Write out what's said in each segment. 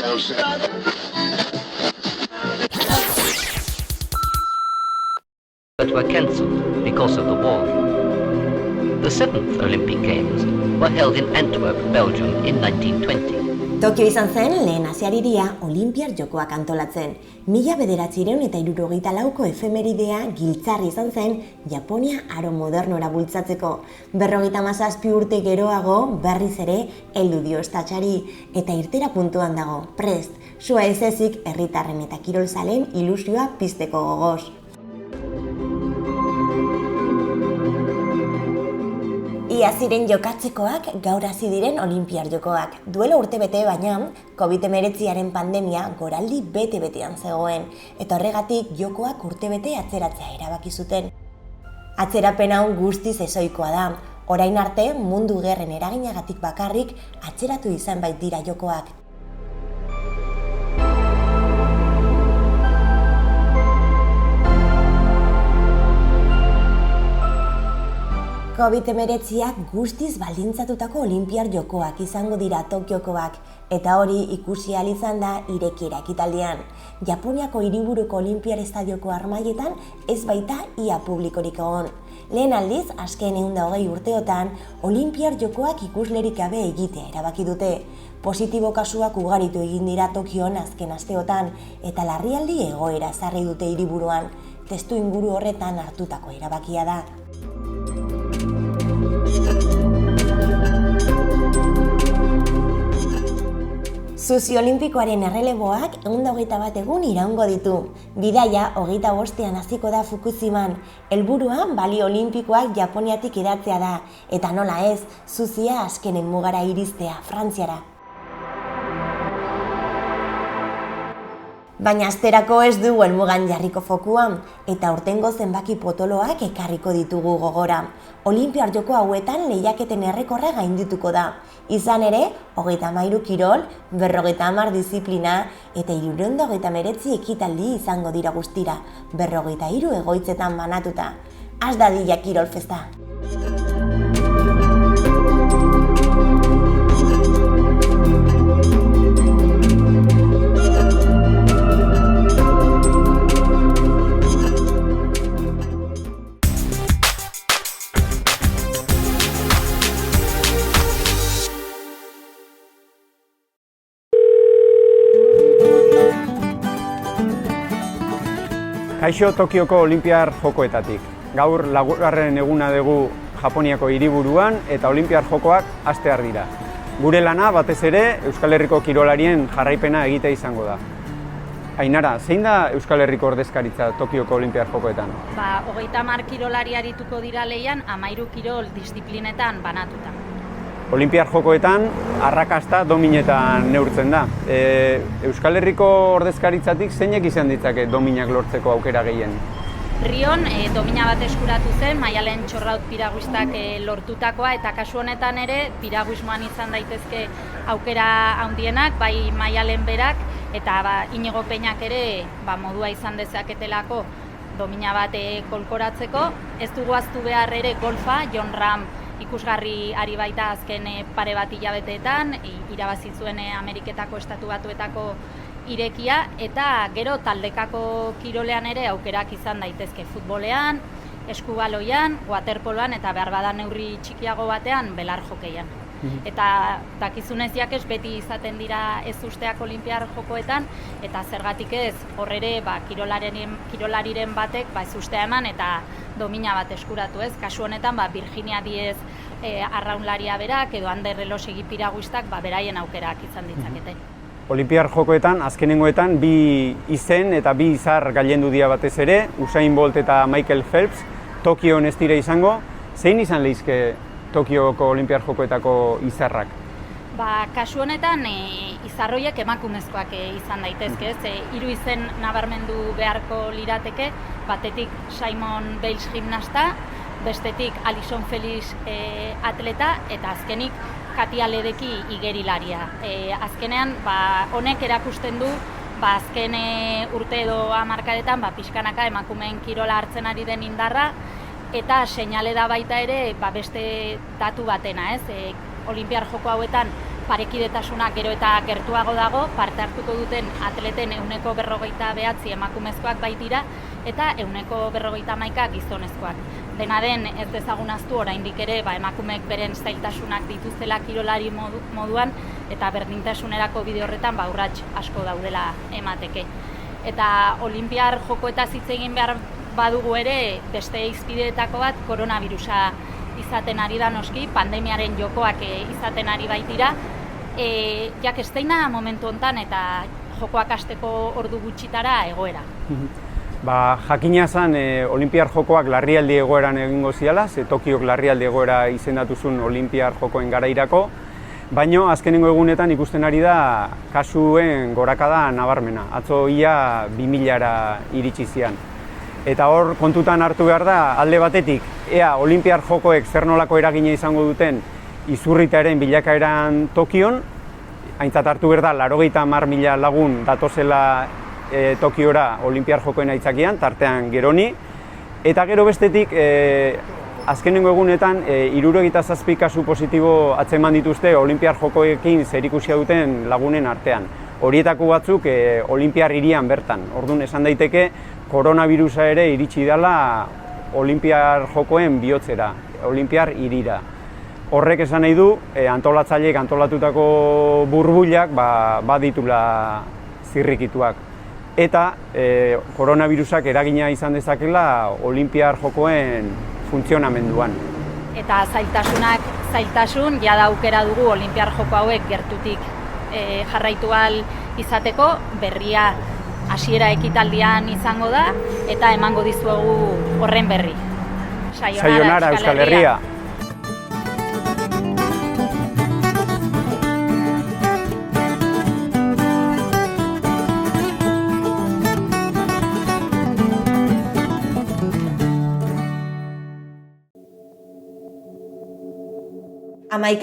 But were cancelled because of the war. The seventh Olympic Games were held in Antwerp, Belgium in 1920. Tokio izan zen lehen asiariria Olinpiar Jokoak antolatzen. 1964ko efemeridea giltzarri izan zen Japonia aro modernora bultzatzeko. 57 urte geroago berriz ere heldu dio estatxari eta irtera puntuan dago, prest, sua ez ezik herritarren eta kirolzaleen ilusioa pizteko gogoz. Ia ziren jokatzekoak gaur hasi diren Olinpiar Jokoak. Duela urtebete baina, COVID-19 pandemia goraldi bete-betean zegoen, eta horregatik jokoak urtebete atzeratzea erabaki zuten. Atzerapen hau guztiz ezoikoa da. Orain arte, mundu gerren eraginagatik bakarrik atzeratu izan bait dira jokoak. COVID-19 guztiz baldintzatutako Olinpiar Jokoak izango dira Tokiokoak, eta hori ikusi ahal izan da irekiera ekitaldian. Japoniako hiriburuko Olinpiar Estadioko armaietan ez baita ia publikorik egon. Lehen aldiz, azken 120 urteotan, Olinpiar Jokoak ikuslerik gabe egitea erabaki dute. Positibo kasuak ugaritu egin dira Tokion azken asteotan, eta larrialdi egoera ezarri dute hiriburuan. Testu inguru horretan hartutako erabakia da. Zuzi Olimpikoaren erreleboak 121 egun iraungo ditu. Bidaia 25ean hasiko da Fukushiman. Helburua balio olimpikoak Japoniatik hedatzea da, eta nola ez, zuzia azkenen mugara iristea, Frantziara. Baina asterako ez dugu helmugan jarriko fokua, eta aurtengo zenbaki potoloak ekarriko ditugu gogora. Olinpiar Joko hauetan lehiaketen errekorra gaindituko da. Izan ere, 33 kirol, 50 diziplina eta 329 ekitaldi izango dira guztira, 53 egoitzetan banatuta. Az dadila kirol festa! Kaixo Tokioko Olinpiar Jokoetatik. Gaur laugarren eguna dugu Japoniako hiriburuan eta Olinpiar Jokoak hastear dira. Gure lana batez ere Euskal Herriko kirolarien jarraipena egitea izango da. Ainara, zein da Euskal Herriko ordezkaritza Tokioko Olinpiar Jokoetan? 30 kirolari arituko dira lehian 13 kirol disiplinetan banatuta. Olinpiar Jokoetan arrakasta dominetan neurtzen da. Euskal Herriko ordezkaritzatik zeinek izan ditzake dominak lortzeko aukera gehien? Rion domina bat eskuratu zen, Maialen Txorraut piraguistak lortutakoa, eta kasu honetan ere piraguismoan izan daitezke aukera handienak, bai Maialen berak eta Inigo Peñak ere modua izan dezaketelako domina bat kolkoratzeko. Ez dugu ahaztu behar ere golfa, Jon Ram ikusgarri ari baita azken pare bat hilabeteetan, irabazi zuen Ameriketako Estatu Batuetako irekia, eta gero taldekako kirolean ere aukerak izan daitezke futbolean, eskubaloian, waterpoloan eta behar bada neurri txikiago batean belar jokeian. Eta dakizuneziak ez beti izaten dira ez usteak Olinpiar Jokoetan, eta zergatik ez horrere kirolariren batek ez ustea eman eta domina bat eskuratu ez. Kasu honetan Virginia Diez arraunlaria berak edo Ander Elosegi piraguistak beraien aukerak izan ditzakete. Olinpiar Jokoetan azkenengoetan bi izen eta bi izar gailendu dira batez ere, Usain Bolt eta Michael Phelps, Tokion ez dira izango. Zein izan lehizke Tokioko Olinpiar Jokoetako izarrak? Kasu honetan izarroiek emakumezkoak izan daitezke, hiru izen nabarmendu beharko lirateke, batetik Simon Biles gimnasta, bestetik Alison Felix atleta eta azkenik Katia Ledecky igerilaria. Azkenean honek erakusten du azken urte edo hamarkadetan pixkanaka emakumeen kirola hartzen ari den indarra, eta seinale da baita ere beste datu batena, Olinpiar Joko hauetan parekidetasuna gero eta gertuago dago, parte hartuko duten atleten 49% emakumezkoak baitira eta 51% gizonezkoak. Dena den ez dezagun ahaztu oraindik ere emakumeek beren zailtasunak dituztela kirolari moduan eta berdintasunerako bide horretan urrats asko daudela emateke. Eta Olinpiar Jokoetaz hitz egin behar badugu ere beste hizpideetako bat koronabirusa izaten ari da noski, pandemiaren jokoak izaten ari baitira. Zeina momentu hontan eta jokoak hasteko ordu gutxitara egoera? Jakina zen Olinpiar Jokoak larrialdi egoeran egingo ziala, Tokiok larrialdi egoera izendatu zuen Olinpiar Jokoen garairako, baina azkenengo egunetan ikusten ari da kasuen gorakada nabarmena. Atzo ia 2000-ra iritsi zian. Eta hor kontutan hartu behar da, alde batetik, ea Olinpiar Jokoek zer nolako eragina izango duten izurritaren bilakaeran Tokion, aintzat hartu behar da, 80.000 lagun datozela Tokiora Olinpiar Jokoen aitzakian, tartean Geroni, eta gero bestetik, azkenengo egunetan, 77 kasu positibo atzeman dituzte Olinpiar Jokoekin zerikusia duten lagunen artean. Horietako batzuk Olinpiar hirian bertan. Orduan esan daiteke, koronavirusa ere iritsi dela Olinpiar Jokoen bihotzera, Olinpiar hirira. Horrek esan nahi du, antolatzaileek antolatutako burbuilak baditula zirrikituak. Eta koronavirusak eragina izan dezakela Olinpiar Jokoen funtzionamenduan. Eta zailtasun, jada aukera dugu Olinpiar Joko hauek gertutik jarraitu ahal izateko, berria hasiera ekitaldian izango da, eta emango dizuegu horren berri. Sayonara Euskal Herria!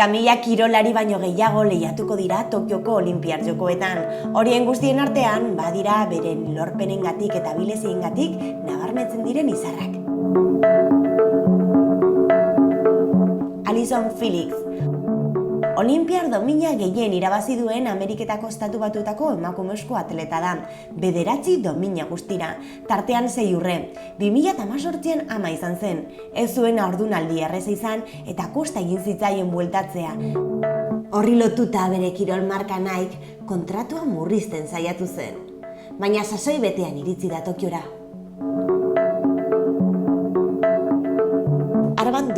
Mila kirolari baino gehiago lehiatuko dira Tokioko Olinpiar Jokoetan. Horien guztien artean, badira beren lorpenengatik eta bileziengatik nabarmentzen diren izarrak. Allyson Felix, Olinpiar domina gehien irabazi duen Ameriketako Estatu Batuetako emakumezko atleta da, 9 domina guztira, tartean 6 urre. 2018an 10 izan zen, ez zuen haurdunaldi erreza izan eta kosta egin zitzaien bueltatzea. Horri lotuta bere kirol marka Nike kontratua murrizten saiatu zen, baina sasoi betean iritsi da Tokiora. Armand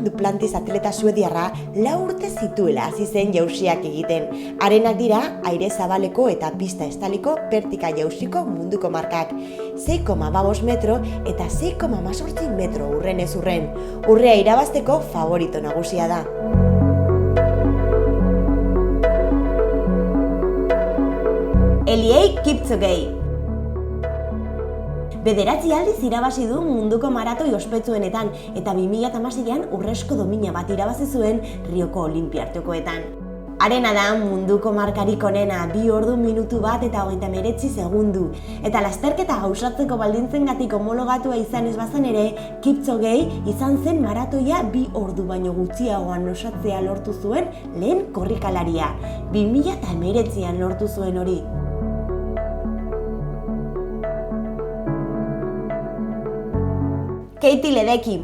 Duplantis atleta suediarra 4 urte zituela hasi zen jausiak egiten. Harenak dira aire zabaleko eta pista estaliko vertika jausiko munduko markak. 6,5 metro eta 6,18 metro urrenez urren. Urrea irabazteko favorito nagusia da. Eliud Kipchoge, 9 aldiz irabazi du munduko maratoi ospetsuenetan eta 2016an urrezko domina bat irabazi zuen Rioko Olinpiar Jokoetan. Harena da munduko markarik onena 2 ordu minutu bat eta 39 segundu. Eta lasterketa gauzatzeko baldintzengatik homologatua izan ez bazan ere, Kipchoge izan zen maratoia 2 ordu baino gutxiagoan osatzea lortu zuen lehen korrikalaria. 2019an lortu zuen hori. Katie Ledecky,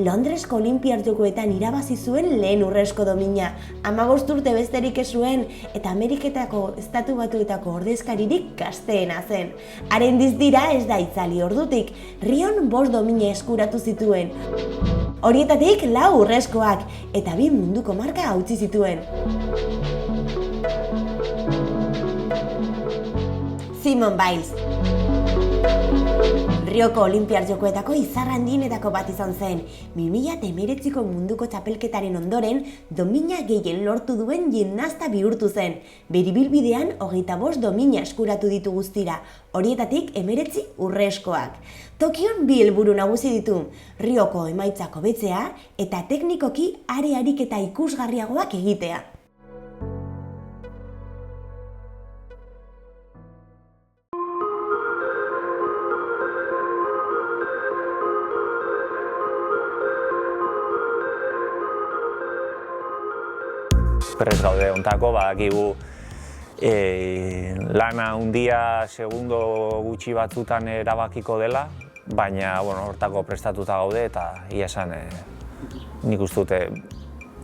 Londresko Olinpiar Jokoetan irabazi zuen lehen urrezko domina. 15 urte besterik ez zuen eta Ameriketako Estatu Batuetako ordezkaririk gazteena zen. Haren dira ez da itzali ordutik, Rion 5 domina eskuratu zituen. Horietatik 4 urrezkoak eta 2 munduko marka hautsi zituen. Simone Biles, Rioko Olinpiar Jokoetako izar handienetako bat izan zen. 2019ko munduko txapelketaren ondoren, domina gehien lortu duen gimnasta bihurtu zen. Bere ibilbidean 25 domina eskuratu ditu guztira, horietatik 19 urrezkoak. Tokion 2 helburu nagusi ditu, Rioko emaitzak hobetzea eta teknikoki are ariketa ikusgarriagoak egitea. gaude ontako, badakigu lana handia segundo gutxi batzutan erabakiko dela, baina hortako prestatuta gaude eta ia esan nik uste dute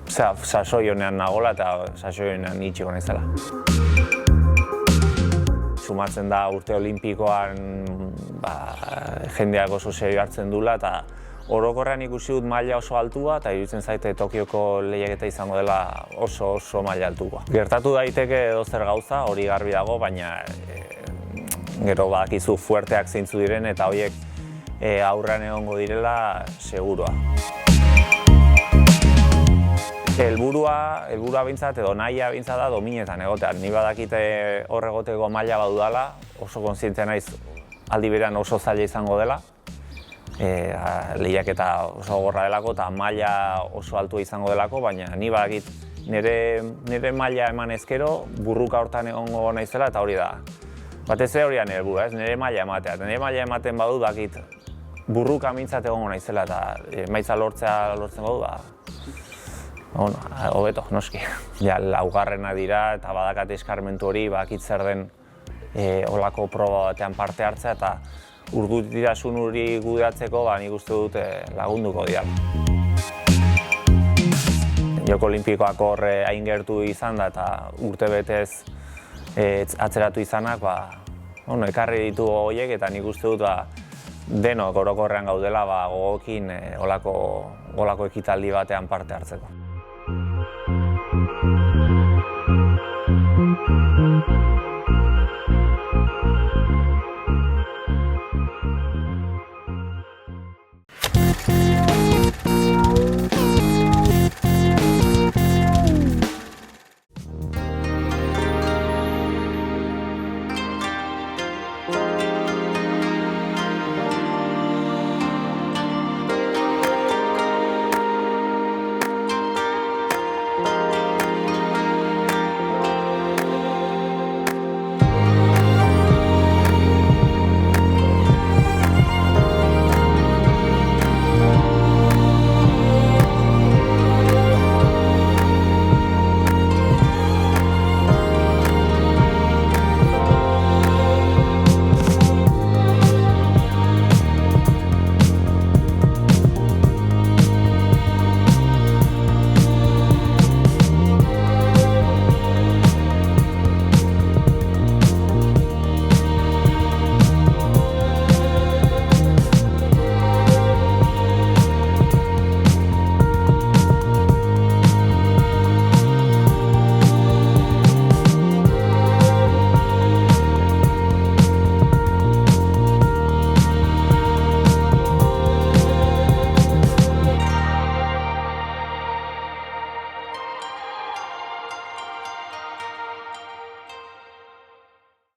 sasoi honean nagola eta sasoi honean itxiko naizela. Sumatzen da urte olimpikoan jendeak oso serio hartzen dula eta orokorrean ikusi dut maila oso altua eta iruditzen zaite Tokioko lehiaketa izango dela oso maila altua. Gertatu daiteke edozer gauza, hori garbi dago, baina gero badakizu fuerteak zeintzu diren eta horiek aurrean egongo direla segurua. Helburua behintzat edo nahia behintzat da dominetan egotea. Ni badakite hor egoteko maila badudala, oso kontzientzia naiz aldi berean oso zaila izango dela. Lehiaketa oso gogorra delako eta maila oso altua izango delako, baina ni badakit nire maila eman ezkero burruka hortan egongo naizela eta hori da. Batez ere hori da nire helburua, nire maila ematea. Nire maila ematen badu dakit burruka mintzat egongo naizela eta emaitza lortzen badu hobeto, noski. Laugarrena dira eta badakat eskarmentu hori, badakit zer den olako proba batean parte hartzea eta urduritasun hori kudeatzeko nik uste dut lagunduko dira. Joko Olimpikoak hor hain gertu izan da eta urte betez atzeratu izanak ekarri ditu horiek eta nik uste dut denok orokorrean gaudela gogokin olako ekitaldi batean parte hartzeko.